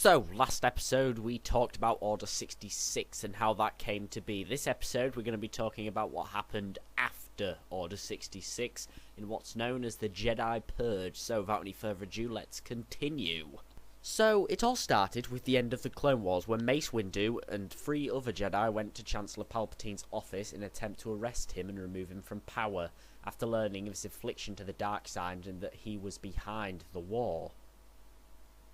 So, last episode we talked about Order 66 and how that came to be. This episode we're going to be talking about what happened after Order 66 in what's known as the Jedi Purge. So, without any further ado, let's continue. So, it all started with the end of the Clone Wars when Mace Windu and 3 other Jedi went to Chancellor Palpatine's office in an attempt to arrest him and remove him from power, after learning of his affliction to the dark side and that he was behind the war.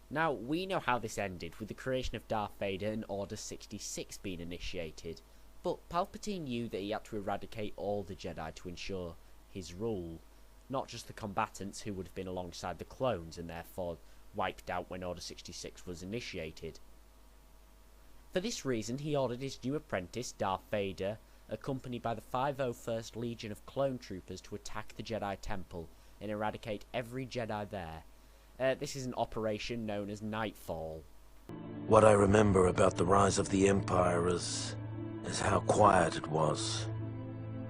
Now, we know how this ended, with the creation of Darth Vader and Order 66 being initiated, but Palpatine knew that he had to eradicate all the Jedi to ensure his rule, not just the combatants who would have been alongside the clones and therefore wiped out when Order 66 was initiated. For this reason, he ordered his new apprentice, Darth Vader, accompanied by the 501st Legion of clone troopers to attack the Jedi Temple and eradicate every Jedi there. This is an operation known as Nightfall. What I remember about the rise of the Empire is how quiet it was.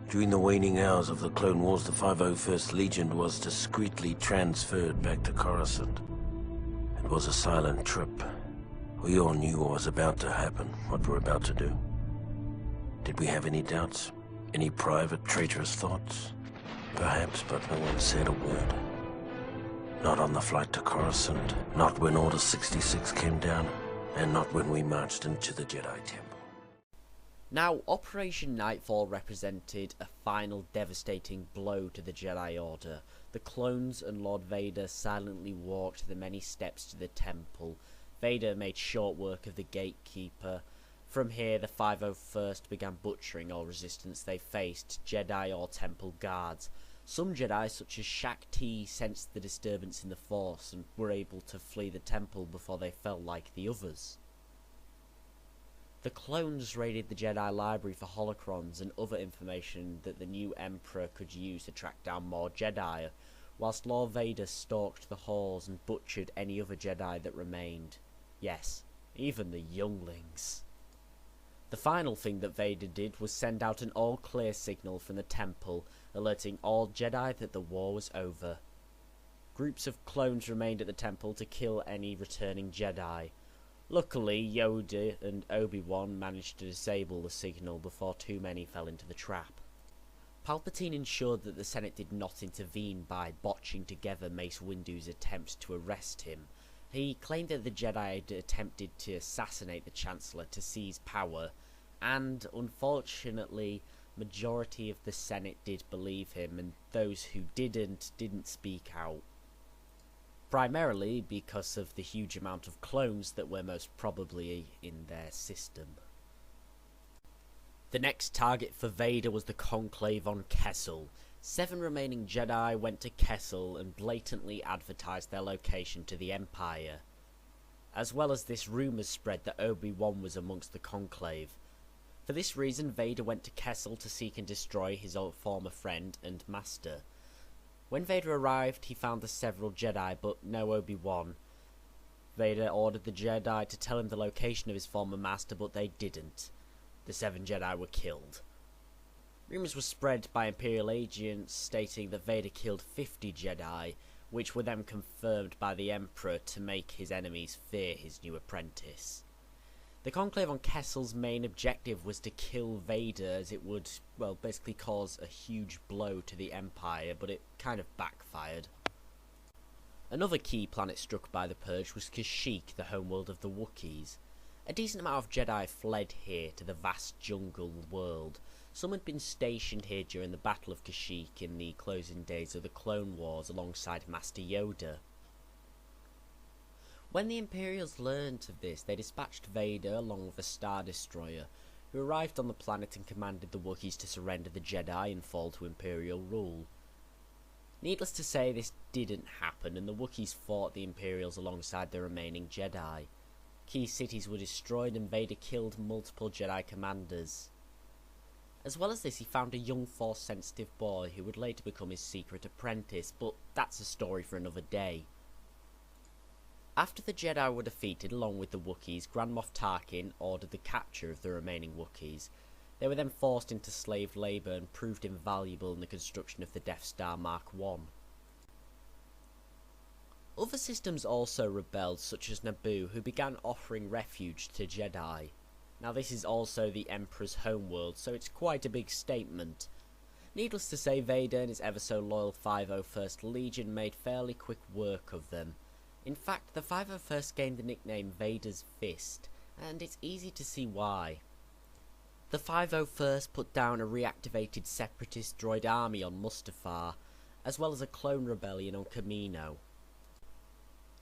During the waning hours of the Clone Wars, the 501st Legion was discreetly transferred back to Coruscant. It was a silent trip. We all knew what was about to happen, what we're about to do. Did we have any doubts? Any private, traitorous thoughts? Perhaps, but no one said a word. Not on the flight to Coruscant, not when Order 66 came down, and not when we marched into the Jedi Temple. Now, Operation Nightfall represented a final devastating blow to the Jedi Order. The clones and Lord Vader silently walked the many steps to the temple. Vader made short work of the gatekeeper. From here, the 501st began butchering all resistance they faced, Jedi or temple guards. Some Jedi, such as Shak Ti, sensed the disturbance in the Force and were able to flee the temple before they fell like the others. The clones raided the Jedi library for holocrons and other information that the new Emperor could use to track down more Jedi, whilst Lord Vader stalked the halls and butchered any other Jedi that remained. Yes, even the younglings. The final thing that Vader did was send out an all-clear signal from the temple, alerting all Jedi that the war was over. Groups of clones remained at the temple to kill any returning Jedi. Luckily, Yoda and Obi-Wan managed to disable the signal before too many fell into the trap. Palpatine ensured that the Senate did not intervene by botching together Mace Windu's attempts to arrest him. He claimed that the Jedi had attempted to assassinate the Chancellor to seize power, and unfortunately, majority of the Senate did believe him, and those who didn't speak out. Primarily because of the huge amount of clones that were most probably in their system. The next target for Vader was the Conclave on Kessel. 7 remaining Jedi went to Kessel and blatantly advertised their location to the Empire. As well as this, rumours spread that Obi-Wan was amongst the Conclave. For this reason, Vader went to Kessel to seek and destroy his old former friend and master. When Vader arrived, he found the several Jedi, but no Obi-Wan. Vader ordered the Jedi to tell him the location of his former master, but they didn't. The 7 Jedi were killed. Rumours were spread by Imperial agents stating that Vader killed 50 Jedi, which were then confirmed by the Emperor to make his enemies fear his new apprentice. The Conclave on Kessel's main objective was to kill Vader, as it would, well, basically cause a huge blow to the Empire, but it kind of backfired. Another key planet struck by the Purge was Kashyyyk, the homeworld of the Wookiees. A decent amount of Jedi fled here to the vast jungle world. Some had been stationed here during the Battle of Kashyyyk in the closing days of the Clone Wars alongside Master Yoda. When the Imperials learned of this, they dispatched Vader along with a Star Destroyer, who arrived on the planet and commanded the Wookiees to surrender the Jedi and fall to Imperial rule. Needless to say, this didn't happen, and the Wookiees fought the Imperials alongside the remaining Jedi. Key cities were destroyed and Vader killed multiple Jedi commanders. As well as this, he found a young Force-sensitive boy who would later become his secret apprentice, but that's a story for another day. After the Jedi were defeated along with the Wookiees, Grand Moff Tarkin ordered the capture of the remaining Wookiees. They were then forced into slave labour and proved invaluable in the construction of the Death Star Mark I. Other systems also rebelled, such as Naboo, who began offering refuge to Jedi. Now this is also the Emperor's homeworld, so it's quite a big statement. Needless to say, Vader and his ever-so-loyal 501st Legion made fairly quick work of them. In fact, the 501st gained the nickname Vader's Fist, and it's easy to see why. The 501st put down a reactivated separatist droid army on Mustafar, as well as a clone rebellion on Kamino.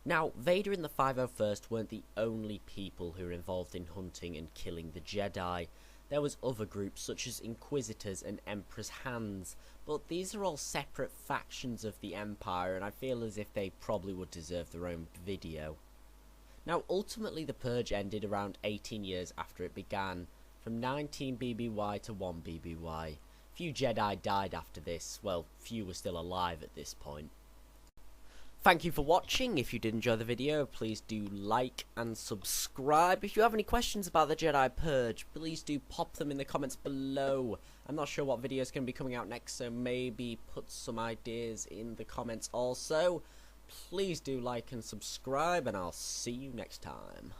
Now, Vader and the 501st weren't the only people who were involved in hunting and killing the Jedi. There was other groups such as Inquisitors and Emperor's Hands, but these are all separate factions of the Empire, and I feel as if they probably would deserve their own video. Now, ultimately the Purge ended around 18 years after it began, from 19 BBY to 1 BBY. Few Jedi died after this, well, few were still alive at this point. Thank you for watching. If you did enjoy the video, please do like and subscribe. If you have any questions about the Jedi Purge, please do pop them in the comments below. I'm not sure what video is going to be coming out next, so maybe put some ideas in the comments also. Please do like and subscribe, and I'll see you next time.